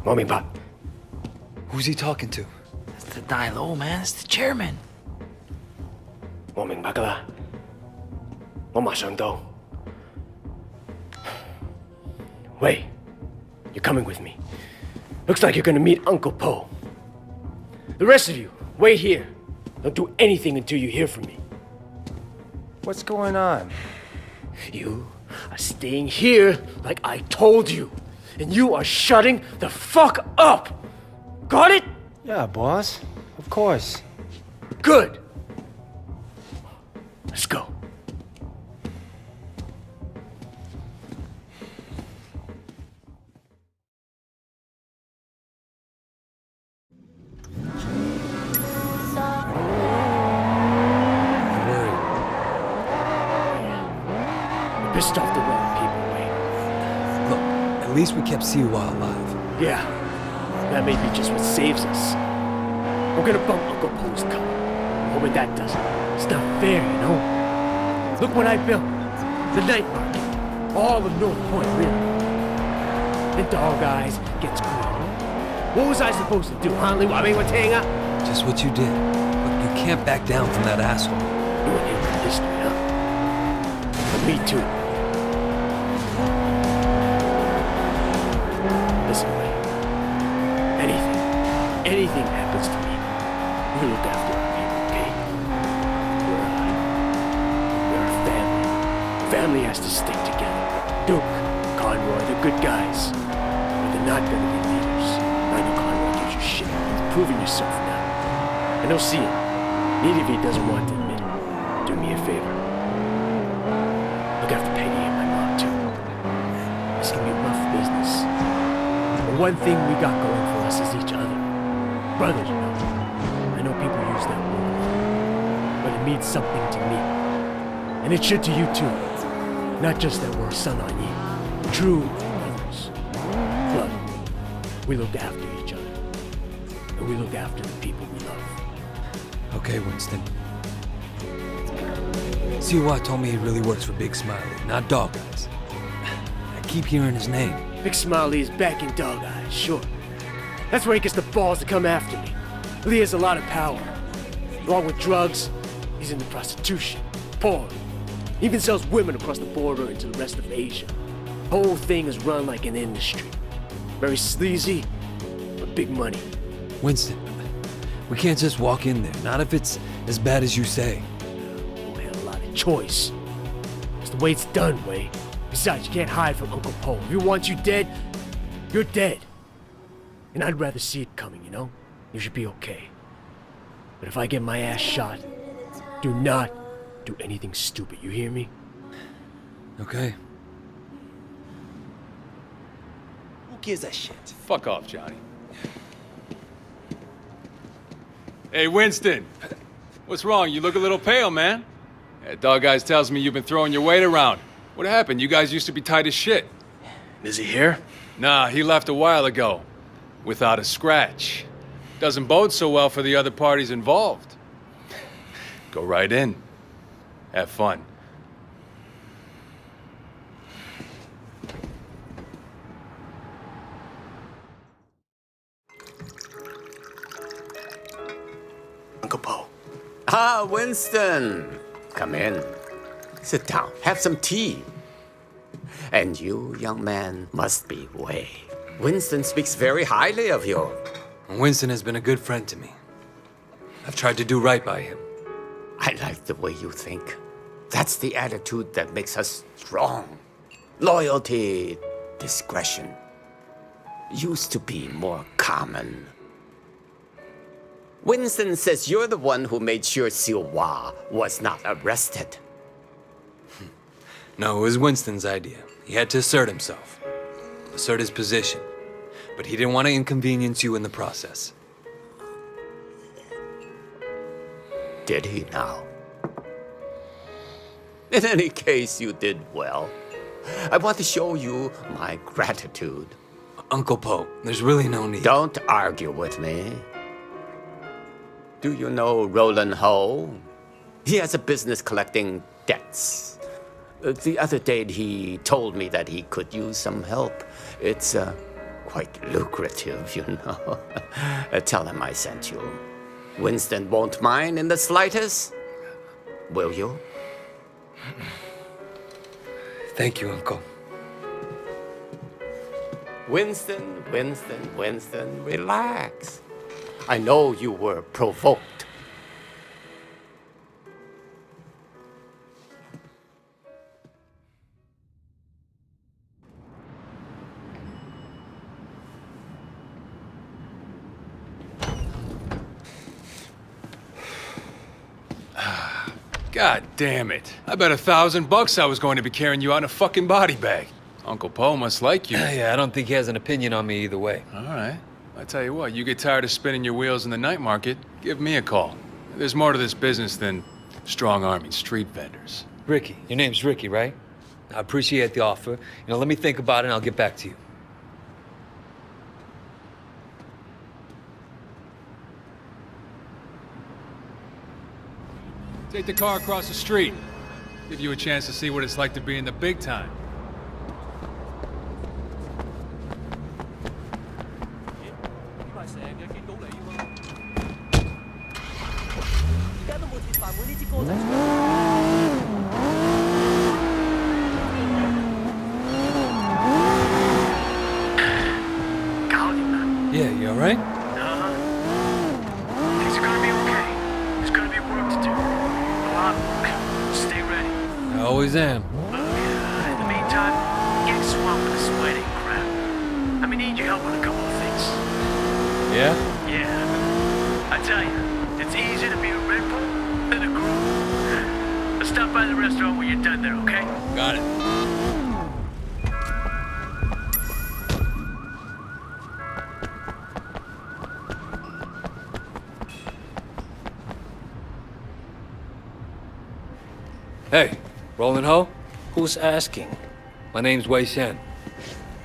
Mommy Pop. Who's he talking to? That's the Dilo, man. It's the chairman. 我明白㗎啦，我馬上到。Wait, you're coming with me. Looks like you're gonna meet Uncle Po. The rest of you, wait here. Don't do anything until you hear from me. What's going on? You are staying here like I told you. And you are shutting the fuck up. Got it? Yeah, boss. Of course. Good. Let's go. Pissed off the wrong people, Wayne. Look, at least we kept Siwa alive. Yeah, that may be just what saves us. We're gonna bump Uncle Po's car. Hoping that doesn't. It's not fair, you know? Look what I built. The night market. All of North Point, really. The dog eyes gets greedy. What was I supposed to do, huh? Just what you did. Look, you can't back down from that asshole. You ain't in history, huh? But me too. Listen, Wayne. Anything happens to me, we look after our people, okay? We're a family. Family has to stick together. Duke, Conroy, they're good guys. But they're not gonna be leaders. I know Conroy gives you shit. You're proving yourself now. I know see it. Neither of you doesn't want to admit it. Do me a favor. Look after Peggy and my mom, too. This can be rough business. The one thing we got going for us is each other. Brothers, you know. I know people use that word, but it means something to me. And it should to you, too. Not just that we're son on ye. True brothers. Blood. We look after each other. And we look after the people we love. Okay, Winston. Siwa told me he really works for Big Smiley, not Dog Eyes. I keep hearing his name. Big Smiley is back in Dog Eyes, sure. That's where he gets the balls to come after me. Lee has a lot of power. Along with drugs, he's into prostitution, porn. He even sells women across the border into the rest of Asia. The whole thing is run like an industry. Very sleazy, but big money. Winston, we can't just walk in there, not if it's as bad as you say. We had a lot of choice. It's the way it's done, Way. Besides, you can't hide from Uncle Po. If he wants you dead, you're dead. And I'd rather see it coming, you know? You should be okay. But if I get my ass shot, do not do anything stupid, you hear me? Okay. Who gives a shit? Fuck off, Johnny. Hey, Winston. What's wrong? You look a little pale, man. Dog Eyes tells me you've been throwing your weight around. What happened? You guys used to be tight as shit. Is he here? Nah, he left a while ago. Without a scratch. Doesn't bode so well for the other parties involved. Go right in. Have fun. Uncle Po. Ah, Winston. Come in. Sit down. Have some tea. And you, young man, must be Wei. Winston speaks very highly of you. Winston has been a good friend to me. I've tried to do right by him. I like the way you think. That's the attitude that makes us strong. Loyalty, discretion. Used to be more common. Winston says you're the one who made sure Siwa was not arrested. No, it was Winston's idea. He had to assert himself. Assert his position. But he didn't want to inconvenience you in the process. Did he now? In any case, you did well. I want to show you my gratitude. Uncle Po, there's really no need. Don't argue with me. Do you know Roland Ho? He has a business collecting debts. The other day he told me that he could use some help. It's, quite lucrative, you know. Tell him I sent you. Winston won't mind in the slightest. Will you? Thank you, Uncle. Winston, relax. I know you were provoked. God damn it. I bet $1,000 I was going to be carrying you out in a fucking body bag. Uncle Poe must like you. Yeah, I don't think he has an opinion on me either way. All right. I tell you what, you get tired of spinning your wheels in the night market, give me a call. There's more to this business than strong-arming street vendors. Ricky, your name's Ricky, right? I appreciate the offer. Let me think about it and I'll get back to you. Take the car across the street. Give you a chance to see what it's like to be in the big time. Yeah, you alright? Things are gonna be okay. There's gonna be work to do. Stay ready. I always am. Look, in the meantime, get swamped with the sweating crap. I'm gonna need your help with a couple of things. Yeah? Yeah. I tell you, it's easier to be a Red Bull than a groom. Let's stop by the restaurant when you're done there, okay? Got it. Hey, Roland Ho? Who's asking? My name's Wei Shen.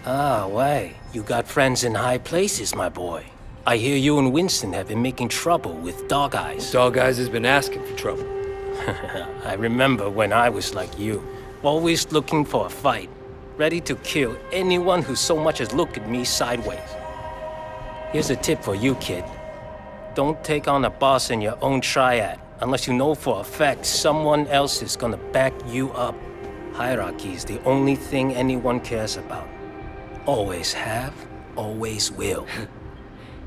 Ah, Wei. You got friends in high places, my boy. I hear you and Winston have been making trouble with Dog Eyes. Dog Eyes has been asking for trouble. I remember when I was like you, always looking for a fight, ready to kill anyone who so much as looked at me sideways. Here's a tip for you, kid. Don't take on a boss in your own triad unless you know for a fact someone else is gonna back you up. Hierarchy is the only thing anyone cares about. Always have, always will.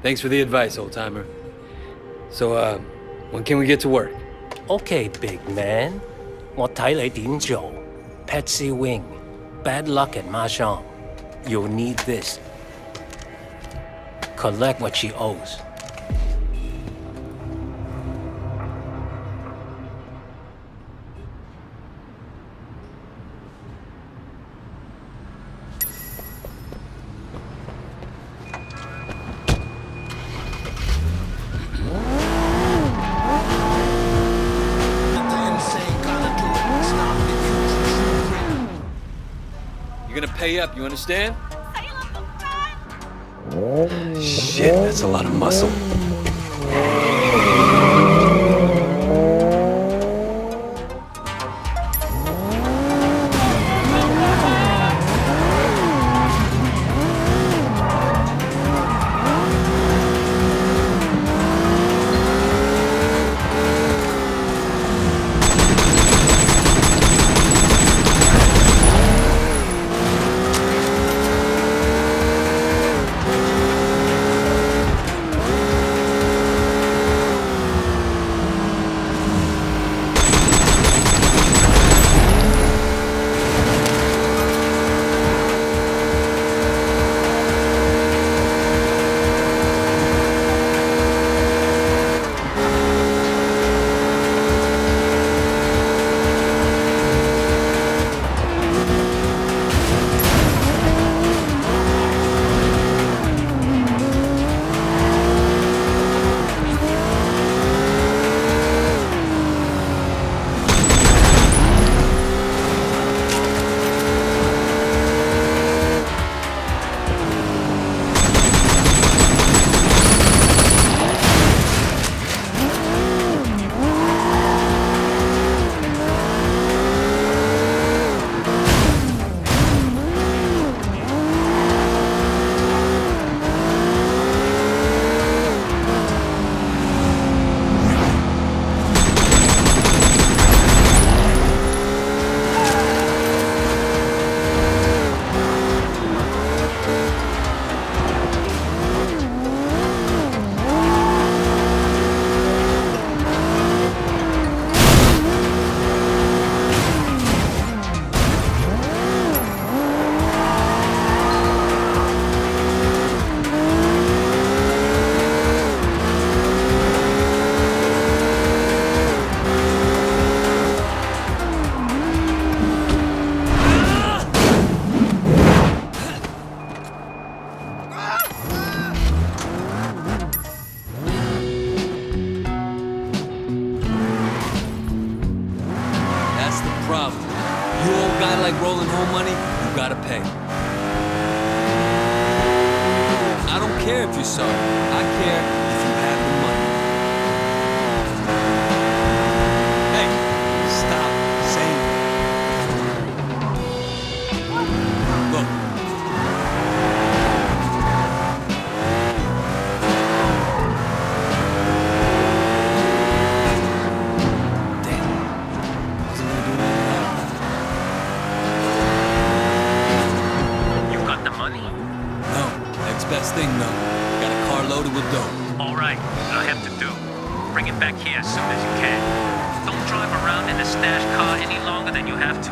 Thanks for the advice, old-timer. So, when can we get to work? Okay, big man. 我睇你點做. Patsy Wing. Bad luck at Mahjong. You'll need this. Collect what she owes. You're gonna pay up, you understand? Shit, that's a lot of muscle. like rolling home money, you gotta pay. I don't care if you're sorry. I care if you have the money. Hey, stop saying that. Look. Damn. Wasn't gonna do anything. You got the money? No, next best thing, no. Got a car loaded with dough. All right, what I have to do, bring it back here as soon as you can. Don't drive around in a stash car any longer than you have to.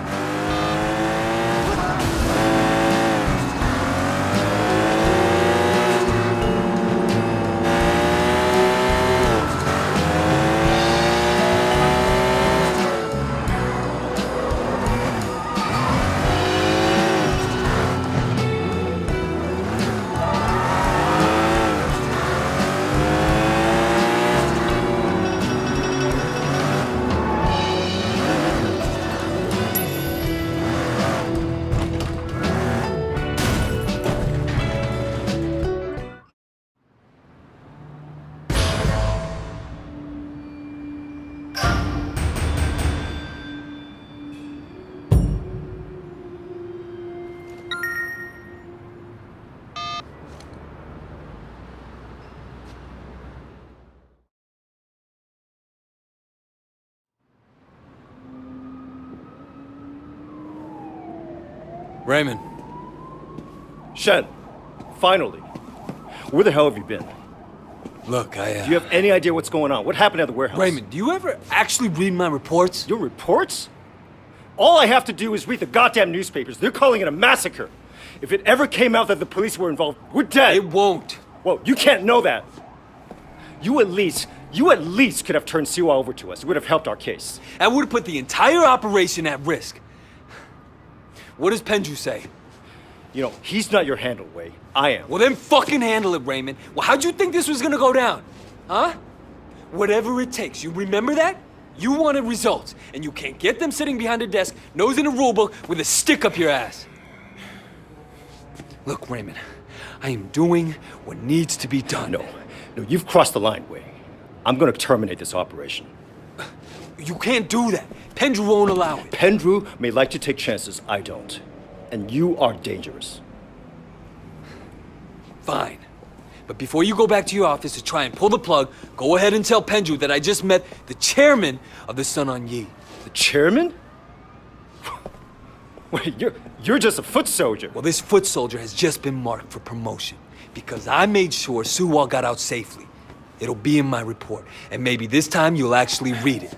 Raymond, Shen, finally. Where the hell have you been? look, Do you have any idea what's going on? What happened at the warehouse? Raymond, do you ever actually read my reports? Your reports? All I have to do is read the goddamn newspapers. They're calling it a massacre. If it ever came out that the police were involved, we're dead. It won't. Well, you can't know that. You at least could have turned Siwa over to us. It would have helped our case. That would have put the entire operation at risk. What does Pendrew say? You know, he's not your handle, Wei. I am. Well, then fucking handle it, Raymond. Well, how'd you think this was gonna go down? Huh? Whatever it takes, you remember that? You wanted results, and you can't get them sitting behind a desk, nose in a rulebook, with a stick up your ass. Look, Raymond, I am doing what needs to be done. No, you've crossed the line, Wei. I'm gonna terminate this operation. You can't do that. Pendrew won't allow it. Pendrew may like to take chances, I don't. And you are dangerous. Fine. But before you go back to your office to try and pull the plug, go ahead and tell Pendrew that I just met the chairman of the Sun On Yi. The chairman? Wait, you're just a foot soldier. Well, this foot soldier has just been marked for promotion because I made sure Suwa got out safely. It'll be in my report, and maybe this time you'll actually read it.